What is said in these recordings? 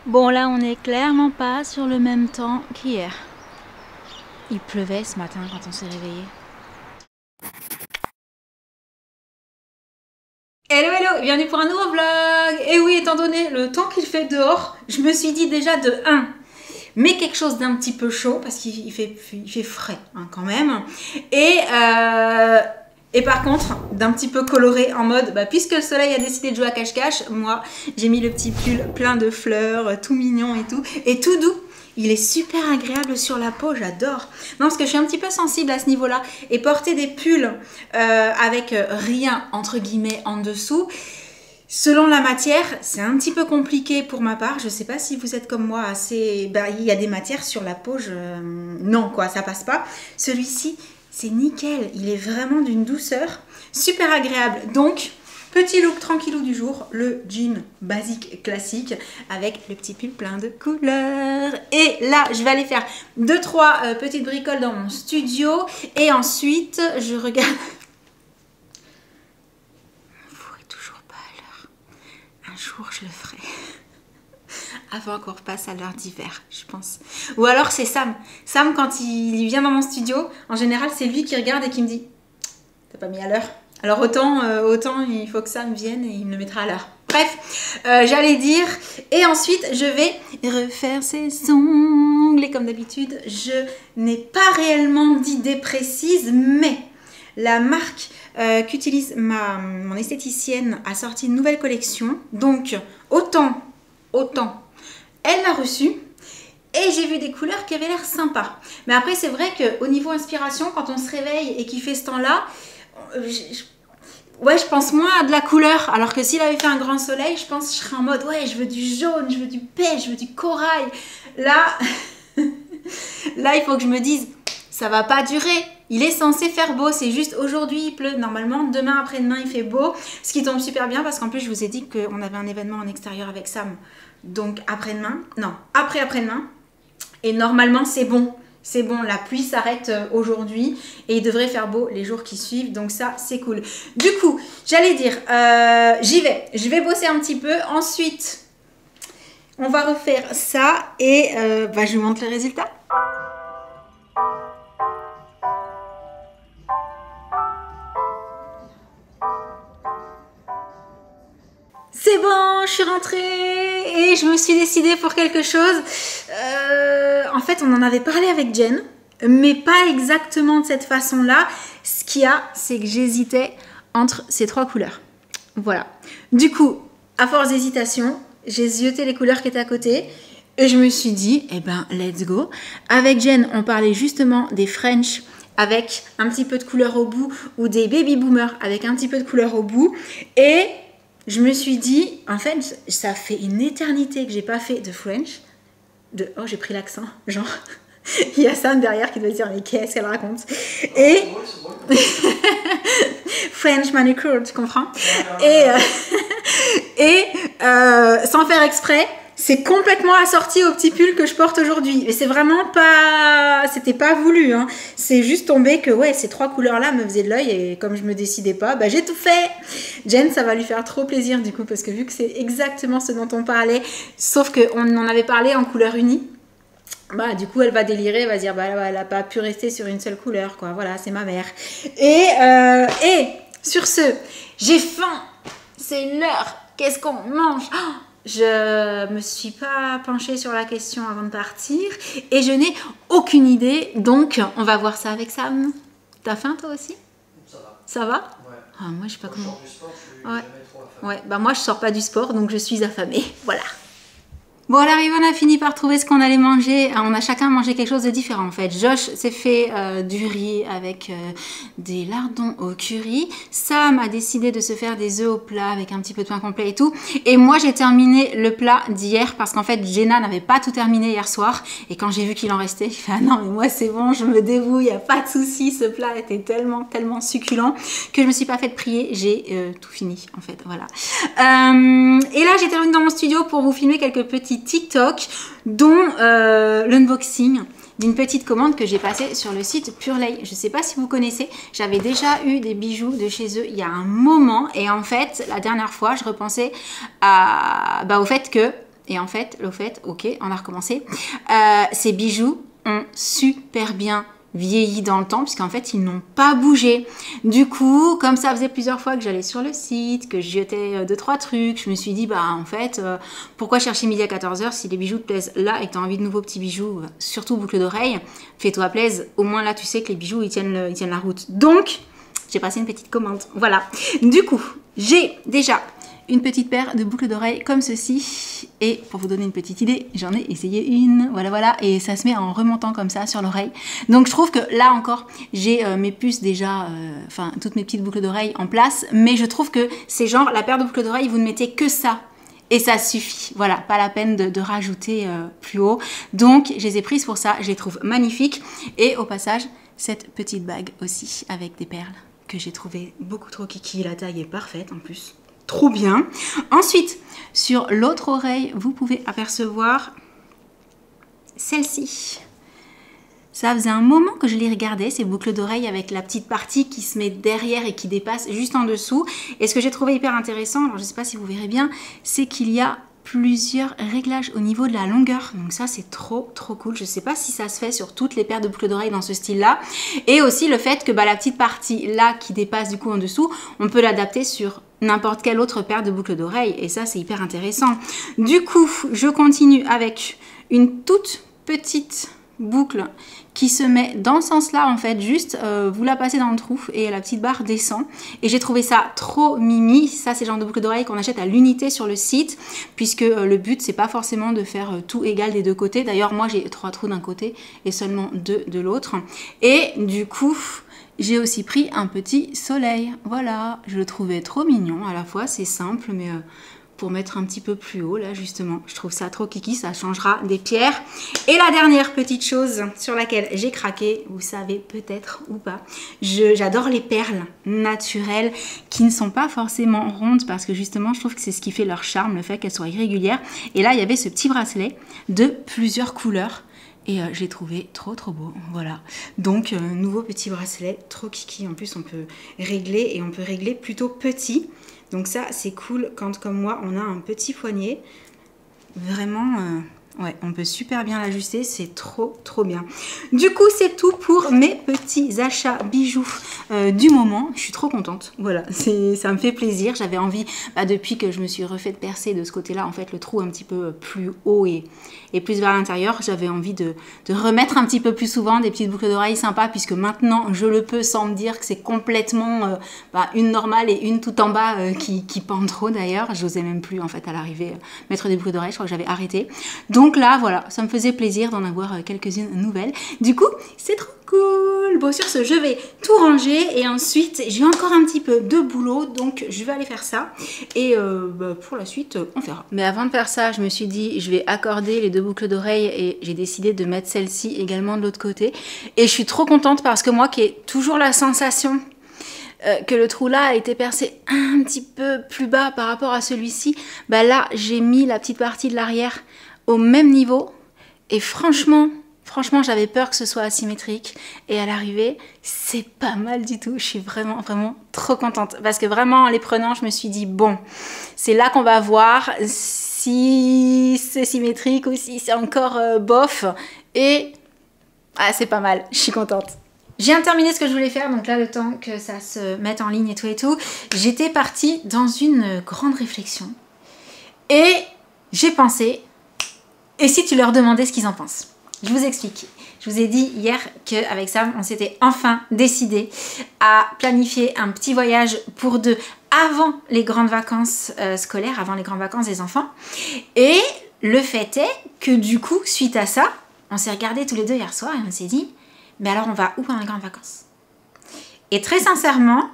Bon, là, on n'est clairement pas sur le même temps qu'hier. Il pleuvait ce matin quand on s'est réveillé. Hello, hello, bienvenue pour un nouveau vlog. Et oui, étant donné le temps qu'il fait dehors, je me suis dit déjà de 1, mais quelque chose d'un petit peu chaud, parce qu'il fait frais hein, quand même. Et par contre, d'un petit peu coloré en mode, puisque le soleil a décidé de jouer à cache-cache, moi, j'ai mis le petit pull plein de fleurs, tout mignon et tout doux. Il est super agréable sur la peau, j'adore. Non, parce que je suis un petit peu sensible à ce niveau-là. Et porter des pulls avec rien, entre guillemets, en dessous, selon la matière, c'est un petit peu compliqué pour ma part. Je ne sais pas si vous êtes comme moi, assez... il y a des matières sur la peau, non, quoi, ça passe pas. Celui-ci, c'est nickel. Il est vraiment d'une douceur, super agréable. Donc... petit look tranquillou du jour, le jean basique classique avec le petit pull plein de couleurs. Et là, je vais aller faire 2-3 petites bricoles dans mon studio. Et ensuite, je regarde... Mon four est toujours pas à l'heure. Un jour, je le ferai. Avant qu'on repasse à l'heure d'hiver, je pense. Ou alors, c'est Sam. Sam, quand il vient dans mon studio, en général, c'est lui qui regarde et qui me dit « T'as pas mis à l'heure ?» Alors autant il faut que ça me vienne et il me le mettra à l'heure. Bref, j'allais dire. Et ensuite, je vais refaire ses ongles. Et comme d'habitude, je n'ai pas réellement d'idée précise, mais la marque qu'utilise mon esthéticienne a sorti une nouvelle collection. Donc, autant, elle l'a reçue. Et j'ai vu des couleurs qui avaient l'air sympas. Mais après, c'est vrai qu'au niveau inspiration, quand on se réveille et qu'il fait ce temps-là, ouais, je pense moins à de la couleur. Alors que s'il avait fait un grand soleil, je pense que je serais en mode ouais, je veux du jaune, je veux du beige, je veux du corail. Là, là, il faut que je me dise ça va pas durer. Il est censé faire beau, c'est juste aujourd'hui il pleut. Normalement, demain, après-demain, il fait beau. Ce qui tombe super bien parce qu'en plus, je vous ai dit qu'on avait un événement en extérieur avec Sam. Donc après-demain, non, après-après-demain. Et normalement, c'est bon. C'est bon, la pluie s'arrête aujourd'hui et il devrait faire beau les jours qui suivent. Donc ça, c'est cool. Du coup, j'allais dire, j'y vais. Je vais bosser un petit peu. Ensuite, on va refaire ça et je vous montre les résultats. C'est bon, je suis rentrée et je me suis décidée pour quelque chose. En fait, on en avait parlé avec Jen, mais pas exactement de cette façon-là. Ce qu'il y a, c'est que j'hésitais entre ces 3 couleurs. Voilà. Du coup, à force d'hésitation, j'ai zioté les couleurs qui étaient à côté et je me suis dit, eh ben, let's go. Avec Jen, on parlait justement des French avec un petit peu de couleur au bout ou des baby boomers avec un petit peu de couleur au bout. Et je me suis dit, en fait, ça fait une éternité que j'ai pas fait de French. Oh, j'ai pris l'accent, genre. Il y a Sam derrière qui doit dire, mais qu'est-ce qu'elle raconte? Et French manicure, tu comprends? Et sans faire exprès, c'est complètement assorti au petit pull que je porte aujourd'hui. Et c'est vraiment pas... C'était pas voulu, hein. C'est juste tombé que, ouais, ces 3 couleurs-là me faisaient de l'œil. Et comme je me décidais pas, j'ai tout fait. Jen, ça va lui faire trop plaisir, du coup, parce que vu que c'est exactement ce dont on parlait, sauf qu'on en avait parlé en couleur unie, du coup, elle va délirer, elle va dire, elle a pas pu rester sur une seule couleur, quoi. Voilà, c'est ma mère. Et sur ce, j'ai faim. C'est l'heure. Qu'est-ce qu'on mange? Je me suis pas penchée sur la question avant de partir et je n'ai aucune idée. Donc, on va voir ça avec Sam. T'as faim, toi aussi? Ça va. Ça va? Ouais. Moi, je sais pas comment. Je sors du sport, je suis jamais trop affamé. Ouais, moi, je sors pas du sport, donc je suis affamée. Voilà. Bon, à l'arrivée, on a fini par trouver ce qu'on allait manger. On a chacun mangé quelque chose de différent en fait. Josh s'est fait du riz avec des lardons au curry. Sam a décidé de se faire des œufs au plat avec un petit peu de pain complet et tout. Et moi, j'ai terminé le plat d'hier parce qu'en fait, Jenna n'avait pas tout terminé hier soir. Et quand j'ai vu qu'il en restait, j'ai fait ah non, mais moi c'est bon, je me dévoue, il n'y a pas de souci. Ce plat était tellement succulent que je me suis pas fait prier. J'ai tout fini en fait. Voilà. Et là, j'étais revenue dans mon studio pour vous filmer quelques petits TikTok, dont l'unboxing d'une petite commande que j'ai passée sur le site Purley. Je ne sais pas si vous connaissez, j'avais déjà eu des bijoux de chez eux il y a un moment et en fait, la dernière fois, je repensais au fait que Et en fait, ok, on va recommencer. Ces bijoux ont super bien vieilli dans le temps, puisqu'en fait ils n'ont pas bougé. Du coup, comme ça faisait plusieurs fois que j'allais sur le site, que je jetais 2-3 trucs, je me suis dit, bah en fait, pourquoi chercher midi à 14h si les bijoux te plaisent là et que tu as envie de nouveaux petits bijoux, surtout boucle d'oreille, fais-toi plaisir, au moins là tu sais que les bijoux ils tiennent la route. Donc, j'ai passé une petite commande, voilà. Du coup, j'ai déjà une petite paire de boucles d'oreilles comme ceci, et pour vous donner une petite idée, j'en ai essayé une, voilà, et ça se met en remontant comme ça sur l'oreille. Donc je trouve que là encore, j'ai mes puces déjà, enfin toutes mes petites boucles d'oreilles en place, mais je trouve que c'est genre la paire de boucles d'oreilles, vous ne mettez que ça, et ça suffit, voilà, pas la peine de rajouter plus haut. Donc je les ai prises pour ça, je les trouve magnifiques, et au passage, cette petite bague aussi, avec des perles, que j'ai trouvé beaucoup trop kiki, la taille est parfaite en plus. Trop bien. Ensuite, sur l'autre oreille, vous pouvez apercevoir celle-ci. Ça faisait un moment que je les regardais, ces boucles d'oreilles avec la petite partie qui se met derrière et qui dépasse juste en dessous. Et ce que j'ai trouvé hyper intéressant, alors je ne sais pas si vous verrez bien, c'est qu'il y a plusieurs réglages au niveau de la longueur. Donc ça, c'est trop cool. Je ne sais pas si ça se fait sur toutes les paires de boucles d'oreilles dans ce style-là. Et aussi le fait que la petite partie là qui dépasse du coup en dessous, on peut l'adapter sur n'importe quelle autre paire de boucles d'oreilles. Et ça, c'est hyper intéressant. Du coup, je continue avec une toute petite boucle qui se met dans ce sens là en fait, juste vous la passez dans le trou et la petite barre descend, et j'ai trouvé ça trop mimi. Ça, c'est le genre de boucle d'oreille qu'on achète à l'unité sur le site, puisque le but c'est pas forcément de faire tout égal des deux côtés. D'ailleurs moi j'ai 3 trous d'un côté et seulement 2 de l'autre, et du coup j'ai aussi pris un petit soleil, voilà, je le trouvais trop mignon. À la fois c'est simple, mais pour mettre un petit peu plus haut là justement, je trouve ça trop kiki, ça changera des pierres. Et la dernière petite chose sur laquelle j'ai craqué, vous savez peut-être ou pas, j'adore les perles naturelles qui ne sont pas forcément rondes, parce que justement je trouve que c'est ce qui fait leur charme, le fait qu'elles soient irrégulières. Et là il y avait ce petit bracelet de plusieurs couleurs, et j'ai trouvé trop beau, voilà. Donc nouveau petit bracelet, trop kiki. En plus on peut régler, et on peut régler plutôt petit. Donc ça, c'est cool quand, comme moi, on a un petit poignet. Vraiment, ouais, on peut super bien l'ajuster. C'est trop bien. Du coup, c'est tout pour mes petits achats bijoux du moment. Je suis trop contente. Voilà, ça me fait plaisir. J'avais envie, depuis que je me suis refait percer de ce côté-là, en fait, le trou un petit peu plus haut et plus vers l'intérieur, j'avais envie de remettre un petit peu plus souvent des petites boucles d'oreilles sympas, puisque maintenant je le peux sans me dire que c'est complètement une normale et une tout en bas qui pend trop. D'ailleurs j'osais même plus en fait à l'arrivée mettre des boucles d'oreilles, je crois que j'avais arrêté. Donc là voilà, ça me faisait plaisir d'en avoir quelques-unes nouvelles. Du coup c'est trop cool. Bon, sur ce, je vais tout ranger, et ensuite j'ai encore un petit peu de boulot, donc je vais aller faire ça, et pour la suite on verra. Mais avant de faire ça, je me suis dit je vais accorder les 2 boucles d'oreilles, et j'ai décidé de mettre celle-ci également de l'autre côté. Et je suis trop contente, parce que moi qui ai toujours la sensation que le trou là a été percé un petit peu plus bas par rapport à celui-ci, là j'ai mis la petite partie de l'arrière au même niveau, et franchement j'avais peur que ce soit asymétrique, et à l'arrivée c'est pas mal du tout. Je suis vraiment trop contente, parce que vraiment en les prenant je me suis dit bon, c'est là qu'on va voir si c'est symétrique ou si c'est encore bof, et c'est pas mal, je suis contente. J'ai terminé ce que je voulais faire, donc là le temps que ça se mette en ligne et tout, j'étais partie dans une grande réflexion, et j'ai pensé, et si tu leur demandais ce qu'ils en pensent? Je vous explique. Je vous ai dit hier qu'avec Sam, on s'était enfin décidé à planifier un petit voyage pour 2 avant les grandes vacances scolaires, avant les grandes vacances des enfants. Et le fait est que du coup, suite à ça, on s'est regardés tous les 2 hier soir et on s'est dit, mais alors on va où pendant les grandes vacances? Et très sincèrement,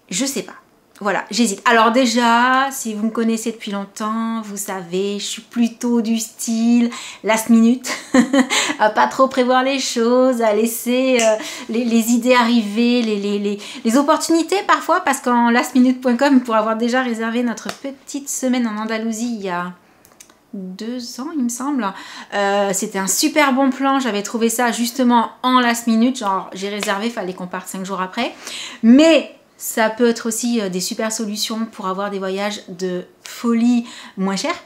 je sais pas. Voilà, j'hésite. Alors déjà, si vous me connaissez depuis longtemps, vous savez, je suis plutôt du style last minute, à pas trop prévoir les choses, à laisser les idées arriver, les opportunités parfois, parce qu'en lastminute.com, pour avoir déjà réservé notre petite semaine en Andalousie il y a 2 ans il me semble, c'était un super bon plan. J'avais trouvé ça justement en last minute, genre j'ai réservé, fallait qu'on parte 5 jours après, mais ça peut être aussi des super solutions pour avoir des voyages de folie moins chers.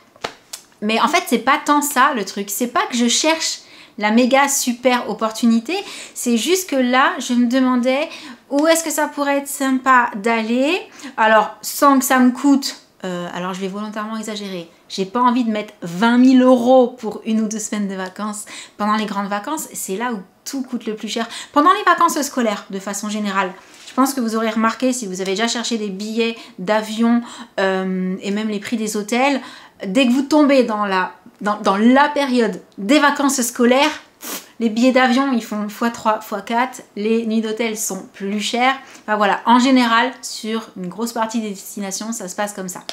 Mais en fait, c'est pas tant ça le truc. C'est pas que je cherche la méga super opportunité. C'est juste que là, je me demandais où est-ce que ça pourrait être sympa d'aller. Alors, sans que ça me coûte... alors, je vais volontairement exagérer. J'ai pas envie de mettre 20 000 € pour 1 ou 2 semaines de vacances pendant les grandes vacances. C'est là où tout coûte le plus cher. Pendant les vacances scolaires, de façon générale. Je pense que vous aurez remarqué, si vous avez déjà cherché des billets d'avion et même les prix des hôtels, dès que vous tombez dans la période des vacances scolaires, les billets d'avion, ils font x3, x4, les nuits d'hôtel sont plus chères. Enfin voilà, en général, sur une grosse partie des destinations, ça se passe comme ça.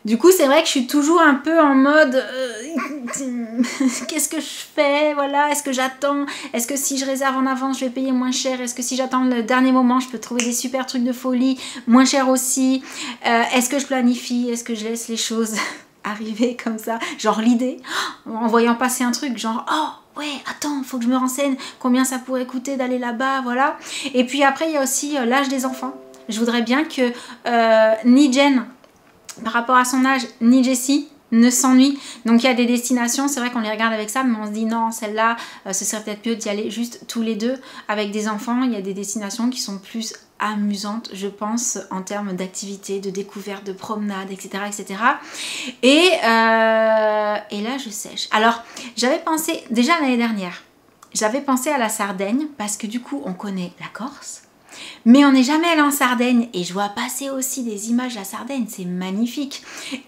Du coup, c'est vrai que je suis toujours un peu en mode qu'est-ce que je fais? Voilà, est-ce que j'attends? Est-ce que si je réserve en avance, je vais payer moins cher? Est-ce que si j'attends le dernier moment, je peux trouver des super trucs de folie, moins cher aussi? Est-ce que je planifie? Est-ce que je laisse les choses arriver comme ça? Genre l'idée, en voyant passer un truc, genre oh ouais, attends, faut que je me renseigne combien ça pourrait coûter d'aller là-bas, voilà. Et puis après, il y a aussi l'âge des enfants. Je voudrais bien que ni Jen, par rapport à son âge, ni Jessie ne s'ennuie. Donc il y a des destinations, c'est vrai qu'on les regarde avec ça, mais on se dit non, celle-là, ce serait peut-être mieux d'y aller juste tous les deux avec des enfants. Il y a des destinations qui sont plus amusantes, je pense, en termes d'activité, de découverte, de promenade, etc. etc. Et là, je sèche. Alors, j'avais pensé, déjà l'année dernière, j'avais pensé à la Sardaigne, parce que du coup, on connaît la Corse. Mais on n'est jamais allé en Sardaigne et je vois passer aussi des images de la Sardaigne, c'est magnifique.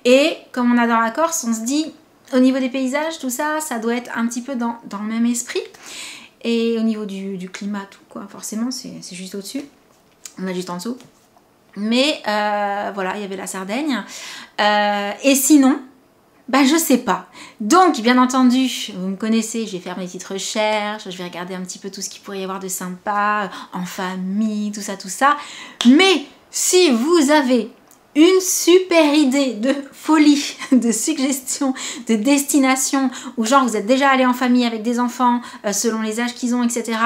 Et comme on adore la Corse, on se dit au niveau des paysages, tout ça, ça doit être un petit peu dans le même esprit. Et au niveau du climat, tout quoi, forcément, c'est juste au-dessus. On a juste en dessous. Mais voilà, il y avait la Sardaigne. Et sinon, bah je sais pas. Donc bien entendu, vous me connaissez, je vais faire mes petites recherches, je vais regarder un petit peu tout ce qu'il pourrait y avoir de sympa, en famille, tout ça, tout ça. Mais si vous avez une super idée de folie, de suggestion, de destination, ou genre vous êtes déjà allé en famille avec des enfants, selon les âges qu'ils ont, etc.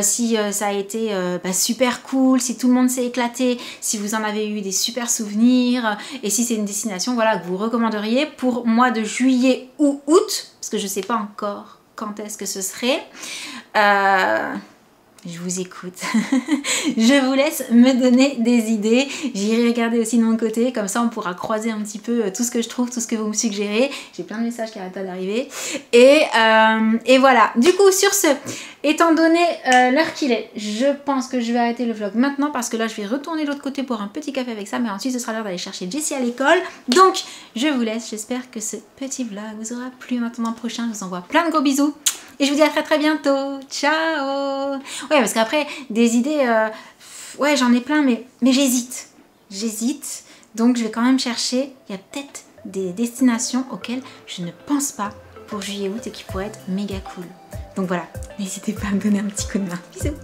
Si ça a été super cool, si tout le monde s'est éclaté, si vous en avez eu des super souvenirs, et si c'est une destination voilà, que vous recommanderiez pour mois de juillet ou août, parce que je ne sais pas encore quand est-ce que ce serait. Je vous écoute. Je vous laisse me donner des idées. J'irai regarder aussi de mon côté. Comme ça, on pourra croiser un petit peu tout ce que je trouve, tout ce que vous me suggérez. J'ai plein de messages qui arrêtent pas d'arriver. Et voilà. Du coup, sur ce, étant donné l'heure qu'il est, je pense que je vais arrêter le vlog maintenant parce que là, je vais retourner de l'autre côté pour un petit café avec ça. Mais ensuite, ce sera l'heure d'aller chercher Jessie à l'école. Donc, je vous laisse. J'espère que ce petit vlog vous aura plu. En attendant le prochain, je vous envoie plein de gros bisous. Et je vous dis à très très bientôt. Ciao. Ouais, parce qu'après, des idées, ouais, j'en ai plein, mais j'hésite. J'hésite. Donc, je vais quand même chercher. Il y a peut-être des destinations auxquelles je ne pense pas pour juillet-août et qui pourraient être méga cool. Donc voilà, n'hésitez pas à me donner un petit coup de main. Bisous.